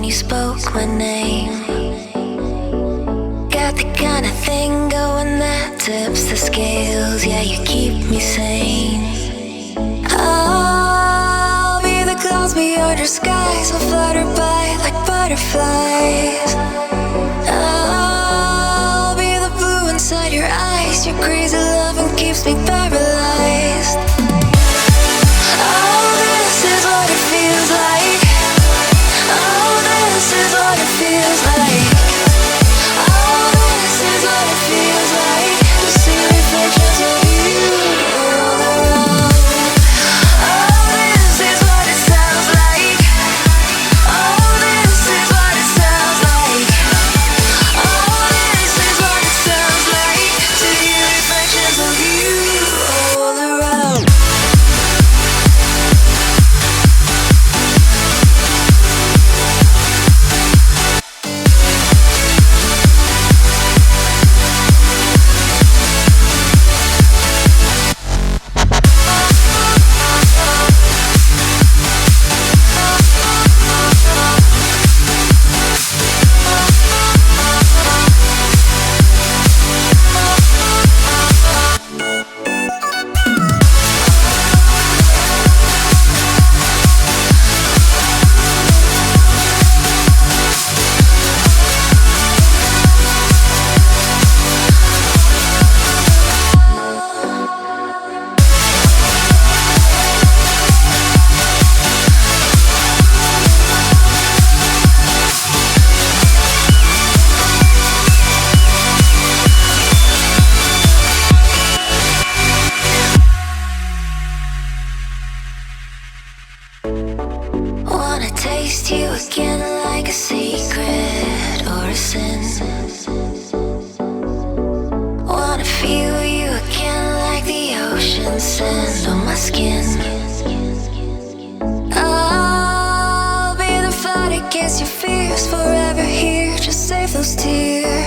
you spoke my name. Got the kind of thing going that tips the scales. Yeah, you keep me sane. I'll be the clouds beyond your skies. I'll flutter by like butterflies. I'll be the blue inside your eyes. Your crazy loving keeps me paralyzed. Oh, this is what it feels like. Oh, this is what it feels like. Oh, this is what it feels like to see reflections of you all around. Oh, this is what it sounds like. Oh, this is what it sounds like. Oh, this is what it sounds like to hear reflections of you all around. Wanna taste you again like a secret or a sin. Wanna feel you again like the ocean sand on my skin. I'll be the fight against your fears, forever here, just save those tears.